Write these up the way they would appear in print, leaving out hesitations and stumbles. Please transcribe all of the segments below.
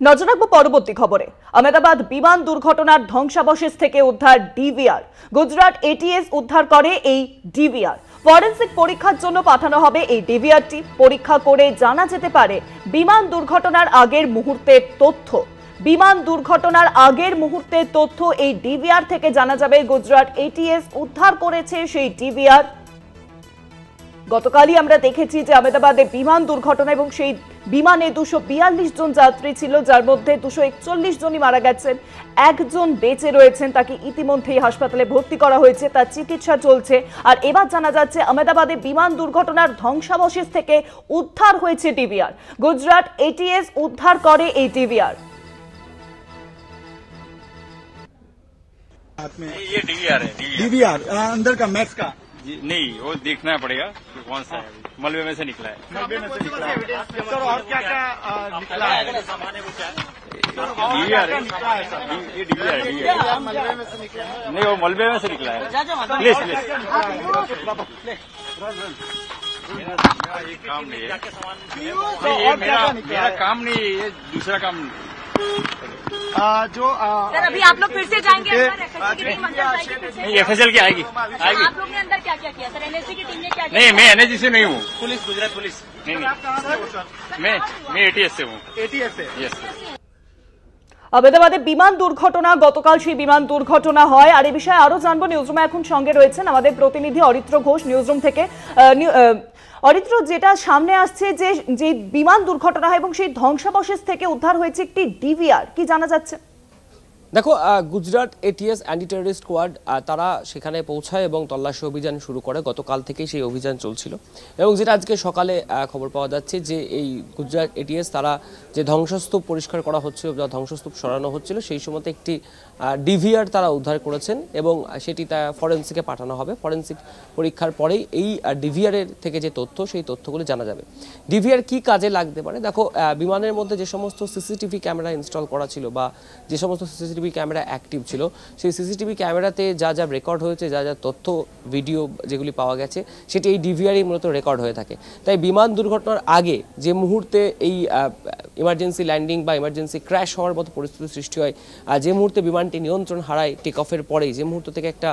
নজর রাখবো পরবর্তী খবরে। আহমেদাবাদ বিমান দুর্ঘটনার ধ্বংসাবশেষ থেকে উদ্ধার ডিভিআর। গুজরাট এটিএস উদ্ধার করে এই ডিভিআর। ফরেনসিক পরীক্ষার জন্য পাঠানো হবে এই ডিভিআরটি। পরীক্ষা করে জানা যেতে পারে বিমান দুর্ঘটনার আগের মুহূর্তের তথ্য। বিমান দুর্ঘটনার আগের মুহূর্তের তথ্য এই ডিভিআর থেকে জানা যাবে। গুজরাট এটিএস উদ্ধার করেছে সেই ডিভিআর। গতকালই আমরা দেখেছি যে আহমেদাবাদে বিমান দুর্ঘটনা এবং সেই বিমানে 242 জন যাত্রী ছিল, যার মধ্যে 241 জনই মারা গেছেন। একজন বেঁচে রয়েছেন, তাকে ইতিমধ্যেই হাসপাতালে ভর্তি করা হয়েছে, তার চিকিৎসা চলছে। আর এবার জানা যাচ্ছে আহমেদাবাদে বিমান দুর্ঘটনার ধ্বংসাবশেষ থেকে উদ্ধার হয়েছে ডিভিআর। গুজরাট এটিএস উদ্ধার করে এই ডিভিআর। ये डीवीआर है। डीवीआर अंदर का मैक्स का नहीं, वो देखना पड़ेगा कि कौन सा है। मलबे में से निकला है। मलबे में से निकला है। सर और क्या क्या निकला है? डीवीआर है, ये डीवीआर है। मलबे में से निकला है? नहीं, वो मलबे में से निकला है। प्लीज प्लीज, ये काम नहीं है। नहीं, ये मेरा काम नहीं है, ये दूसरा काम जो सर अभी आप लोग फिर से जाएंगे नहीं, एफएसएल की आएगी। आप लोग ने अंदर क्या क्या किया सर? एनएसजी की टीम ने क्या किया? नहीं, मैं एनएसजी से नहीं हूँ। Police, Gujarat police. नहीं नहीं, मैं एटीएस से हूँ। एटीएस से? यस। আহমেদাবাদে বিমান দুর্ঘটনা, গতকাল সেই বিমান দুর্ঘটনা হয়। আর এই বিষয়ে আরো জানবো। নিউজরুমে এখন সঙ্গে রয়েছেন আমাদের প্রতিনিধি অরিত্র ঘোষ নিউজরুম থেকে। অরিত্র, যেটা সামনে আসছে যে বিমান দুর্ঘটনা হয় এবং সেই ধ্বংসাবশেষ থেকে উদ্ধার হয়েছে একটি ডিভিআর, কি জানা যাচ্ছে? দেখো, Gujarat ATS anti terrorist squad তারা সেখানে পৌঁছায় এবং তল্লাশি অভিযান শুরু করে। গতকাল থেকেই সেই অভিযান চলছিল এবং যেটা আজকে সকালে খবর পাওয়া যাচ্ছে যে এই গুজরাট এটিএস তারা যে ধ্বংসস্তূপ পরিষ্কার করা হচ্ছিল বা ধ্বংসস্তূপ সরানো হচ্ছিল সেই সময়তে একটি ডিভিআর তারা উদ্ধার করেছেন এবং সেটি ফরেন্সিকে পাঠানো হবে। ফরেন্সিক পরীক্ষার পরেই এই ডিভিআরের থেকে যে তথ্য, সেই তথ্যগুলি জানা যাবে। ডিভিআর কি কাজে লাগতে পারে? দেখো, বিমানের মধ্যে যে সমস্ত সিসিটিভি ক্যামেরা ইনস্টল করা ছিল বা যে সমস্ত সিসিটিভি ক্যামেরা অ্যাক্টিভ ছিল, সেই সিসিটিভি ক্যামেরাতে যা যা রেকর্ড হয়েছে, যা যা তথ্য ভিডিও যেগুলি পাওয়া গেছে, সেটি এই ডিভিআরই মূলত রেকর্ড হয়ে থাকে। তাই বিমান দুর্ঘটনার আগে যে মুহূর্তে এই ইমার্জেন্সি ল্যান্ডিং বা ইমার্জেন্সি ক্র্যাশ হওয়ার মতো পরিস্থিতি সৃষ্টি হয়, যে মুহূর্তে বিমানটি নিয়ন্ত্রণ হারায় টেক অফের পরেই, যে মুহূর্ত থেকে একটা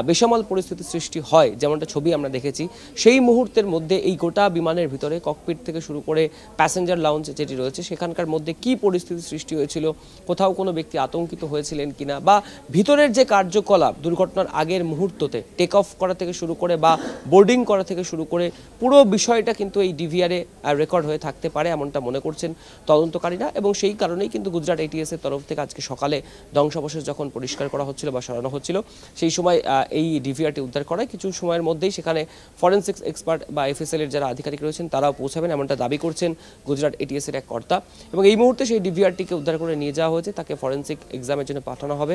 বেসামাল পরিস্থিতি সৃষ্টি হয়, যেমনটা ছবি আমরা দেখেছি, সেই মুহূর্তের মধ্যে এই গোটা বিমানের ভিতরে ককপিট থেকে শুরু করে প্যাসেঞ্জার লাউঞ্জ যেটি রয়েছে সেখানকার মধ্যে কি পরিস্থিতি সৃষ্টি হয়েছিল, কোথাও কোনো ব্যক্তি আতঙ্কিত হয়েছিলেন কিনা, বা ভিতরের যে কার্যকলাপ দুর্ঘটনার আগের মুহূর্ততে টেক অফ করা থেকে শুরু করে বা বোর্ডিং করা থেকে শুরু করে পুরো বিষয়টা কিন্তু এই ডিভিআরে রেকর্ড হয়ে থাকতে পারে, এমনটা মনে করছেন তদন্তকারীরা। এবং সেই কারণেই কিন্তু গুজরাট এটিএস এর তরফ থেকে আজকে সকালে ধ্বংসাবশেষ যখন পরিষ্কার করা হচ্ছিল বা সরানো হচ্ছিল, সেই সময় এই ডিভিআরটি উদ্ধার করায় কিছু সময়ের মধ্যেই সেখানে ফরেনসিক্স এক্সপার্ট বা এফএসএল এর যারা আধিকারিক রয়েছেন তারাও পৌঁছাবেন, এমনটা দাবি করছেন গুজরাট এটিএস এর এক কর্তা। এবং এই মুহূর্তে সেই ডিভিআরটিকে উদ্ধার করে নিয়ে যাওয়া হয়েছে, তাকে ফরেনসিক এক্সামের জন্য পাঠানো হবে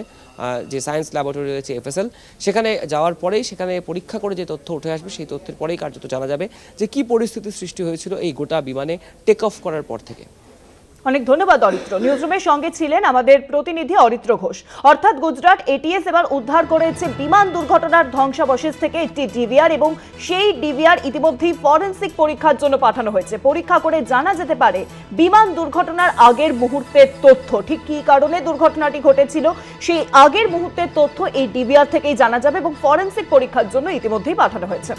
যে সায়েন্স ল্যাবরেটরি রয়েছে এফএসএল, সেখানে যাওয়ার পরেই সেখানে পরীক্ষা করে যে তথ্য উঠে আসবে সেই তথ্যের পরেই কার্যত জানা যাবে যে কি পরিস্থিতির সৃষ্টি হয়েছিল এই গোটা বিমানে টেক অফ করার পর থেকে। অনেক ধন্যবাদ অরিত্র। নিউজরুমের সঙ্গে ছিলেন আমাদের প্রতিনিধি অরিত্র ঘোষ। অর্থাৎ গুজরাট এটিএস এবার উদ্ধার করেছে বিমান দুর্ঘটনার ধ্বংসাবশেষ থেকে একটি ডিভিআর এবং সেই ডিভিআর ইতিমধ্যেই ফরেনসিক পরীক্ষার জন্য পাঠানো হয়েছে। পরীক্ষা করে জানা যেতে পারে বিমান দুর্ঘটনার আগের মুহূর্তের তথ্য, ঠিক কী কারণে দুর্ঘটনাটি ঘটেছিল সেই আগের মুহূর্তের তথ্য এই ডিভিআর থেকেই জানা যাবে এবং ফরেনসিক পরীক্ষার জন্য ইতিমধ্যেই পাঠানো হয়েছে।